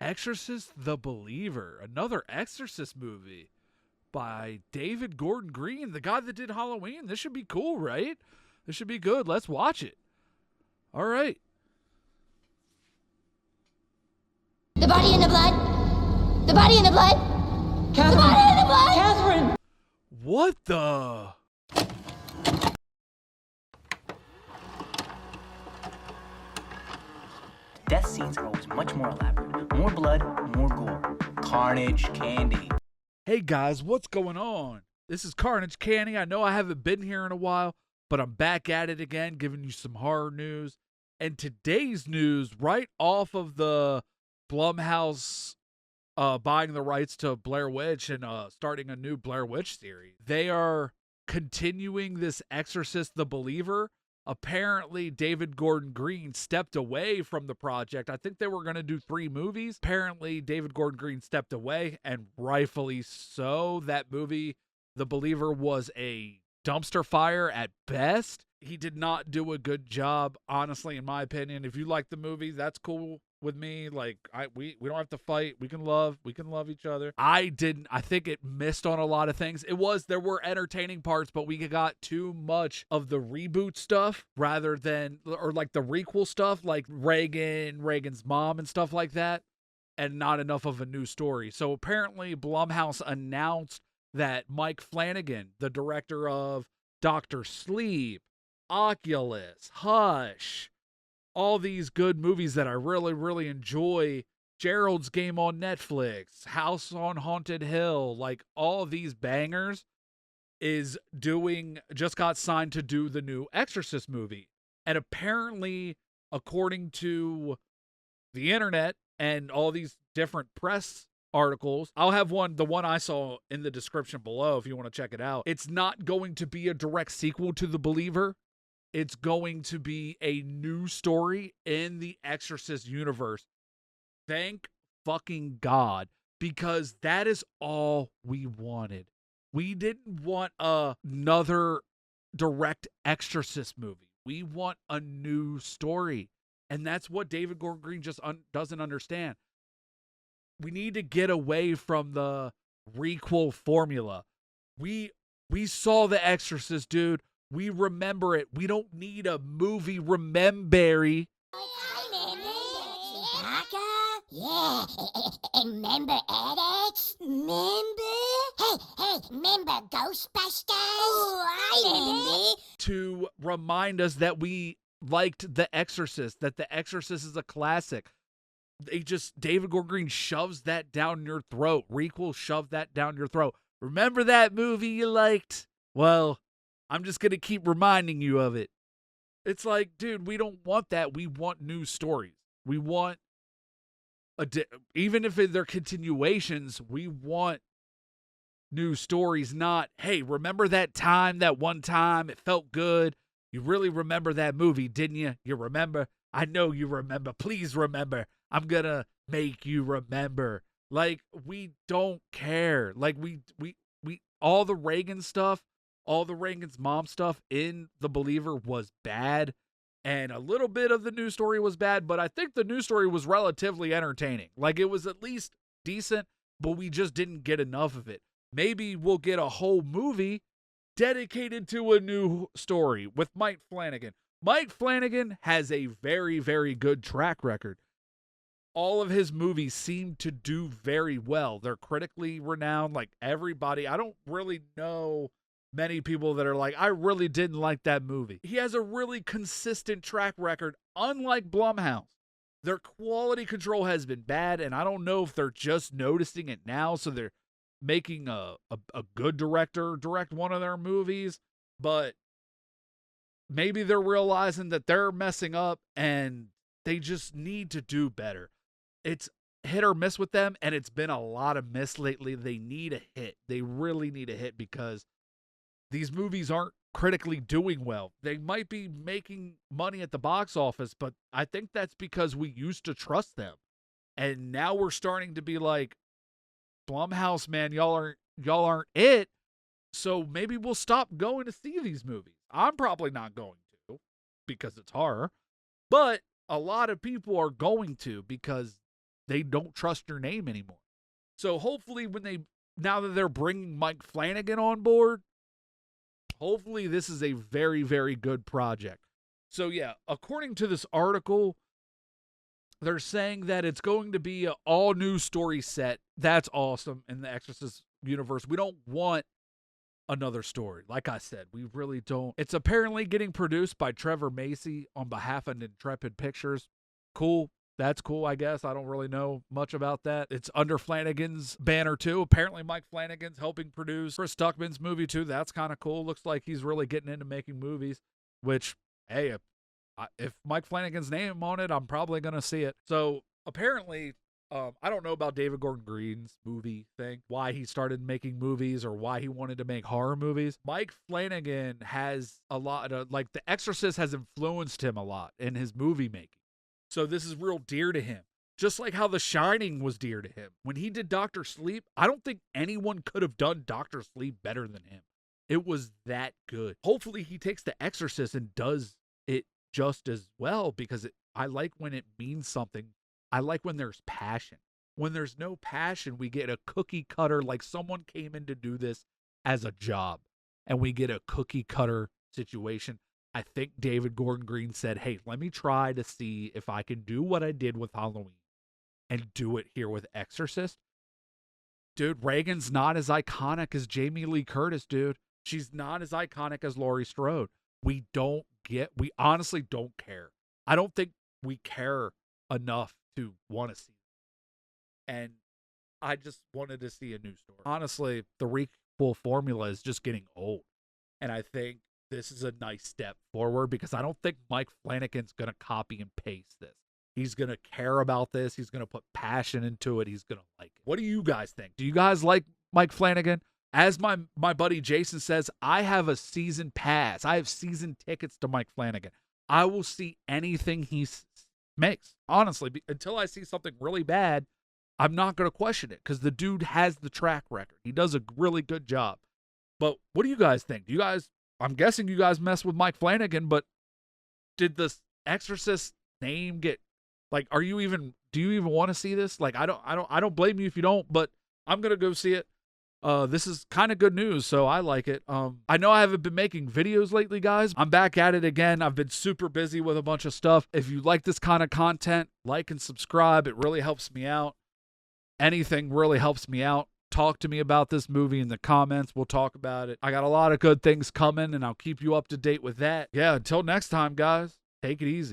Exorcist the Believer, another Exorcist movie by David Gordon Green, the guy that did Halloween. This should be cool, right? This should be good. Let's watch it. All right. The body in the blood. The body in the blood. Catherine. The body in the blood. Catherine. What the? Death scenes are always much more elaborate. More blood, more gore. Carnage, candy. Hey guys, what's going on? This is Karnage Kandy. I know I haven't been here in a while, but I'm back at it again, giving you some horror news. And today's news, right off of the Blumhouse buying the rights to Blair Witch and starting a new Blair Witch series, they are continuing this Exorcist the Believer. Apparently, David Gordon Green stepped away from the project. I think they were going to do 3 movies. Apparently, David Gordon Green stepped away, and rightfully so. That movie, The Believer, was a dumpster fire at best. He did not do a good job, honestly, in my opinion. If you like the movie, that's cool with me. Like, we don't have to fight. We can love each other. I think it missed on a lot of things. There were entertaining parts, but we got too much of the reboot stuff rather than, or like the requel stuff, like Reagan's mom and stuff like that, and not enough of a new story. So apparently Blumhouse announced that Mike Flanagan, the director of Dr. Sleep, Oculus, Hush, all these good movies that I really, really enjoy, Gerald's Game on Netflix, House on Haunted Hill, like all these bangers, just got signed to do the new Exorcist movie. And apparently, according to the internet and all these different press articles, I'll have the one I saw in the description below if you want to check it out. It's not going to be a direct sequel to The Believer. It's going to be a new story in the Exorcist universe. Thank fucking God, because that is all we wanted. We didn't want another direct Exorcist movie. We want a new story. And that's what David Gordon Green just doesn't understand. We need to get away from the requel formula. We saw The Exorcist, dude. We remember it. We don't need a movie remembery. Yeah, remember Addicts? Remember Ghostbusters? Oh, I remember. To remind us that we liked The Exorcist, that The Exorcist is a classic. David Gordon Green shoves that down your throat. Requel shoved that down your throat. Remember that movie you liked? Well, I'm just going to keep reminding you of it. It's like, dude, we don't want that. We want new stories. We want, even if they're continuations, we want new stories, not, hey, remember that one time it felt good? You really remember that movie, didn't you? You remember? I know you remember. Please remember. I'm going to make you remember. Like, we don't care. Like, we all the Reagan stuff, all the Reagan's mom stuff in The Believer was bad, and a little bit of the new story was bad, but I think the new story was relatively entertaining. Like, it was at least decent, but we just didn't get enough of it. Maybe we'll get a whole movie dedicated to a new story with Mike Flanagan. Mike Flanagan has a very, very good track record. All of his movies seem to do very well. They're critically renowned, like everybody. I don't really know many people that are like, I really didn't like that movie. He has a really consistent track record, unlike Blumhouse. Their quality control has been bad, and I don't know if they're just noticing it now, so they're making a good director direct one of their movies, but maybe they're realizing that they're messing up and they just need to do better. It's hit or miss with them, and it's been a lot of miss lately. They need a hit. They really need a hit because these movies aren't critically doing well. They might be making money at the box office, but I think that's because we used to trust them. And now we're starting to be like, Blumhouse, man, y'all aren't it. So maybe we'll stop going to see these movies. I'm probably not going to because it's horror, but a lot of people are going to because they don't trust your name anymore. So hopefully now that they're bringing Mike Flanagan on board, hopefully this is a very, very good project. So yeah, according to this article, they're saying that it's going to be an all-new story set. That's awesome in the Exorcist universe. We don't want another story. Like I said, we really don't. It's apparently getting produced by Trevor Macy on behalf of Intrepid Pictures. Cool. That's cool, I guess. I don't really know much about that. It's under Flanagan's banner, too. Apparently, Mike Flanagan's helping produce Chris Stuckman's movie, too. That's kind of cool. Looks like he's really getting into making movies, which, hey, if Mike Flanagan's name on it, I'm probably going to see it. So, apparently, I don't know about David Gordon Green's movie thing, why he started making movies or why he wanted to make horror movies. Mike Flanagan has a lot of, like, The Exorcist has influenced him a lot in his movie making. So this is real dear to him. Just like how The Shining was dear to him. When he did Dr. Sleep, I don't think anyone could have done Dr. Sleep better than him. It was that good. Hopefully he takes The Exorcist and does it just as well, because I like when it means something. I like when there's passion. When there's no passion, we get a cookie cutter, like someone came in to do this as a job, and we get a cookie cutter situation. I think David Gordon Green said, hey, let me try to see if I can do what I did with Halloween and do it here with Exorcist. Dude, Reagan's not as iconic as Jamie Lee Curtis, dude. She's not as iconic as Laurie Strode. We honestly don't care. I don't think we care enough to want to see it. And I just wanted to see a new story. Honestly, the requel formula is just getting old. And I think this is a nice step forward, because I don't think Mike Flanagan's going to copy and paste this. He's going to care about this. He's going to put passion into it. He's going to like it. What do you guys think? Do you guys like Mike Flanagan? As my buddy Jason says, I have a season pass. I have season tickets to Mike Flanagan. I will see anything he makes. Honestly, until I see something really bad, I'm not going to question it, because the dude has the track record. He does a really good job. But what do you guys think? I'm guessing you guys mess with Mike Flanagan, but did the Exorcist name get, like, do you even want to see this? Like, I don't blame you if you don't, but I'm going to go see it. This is kind of good news, so I like it. I know I haven't been making videos lately, guys. I'm back at it again. I've been super busy with a bunch of stuff. If you like this kind of content, like and subscribe. It really helps me out. Anything really helps me out. Talk to me about this movie in the comments. We'll talk about it. I got a lot of good things coming, and I'll keep you up to date with that. Yeah, until next time, guys, take it easy.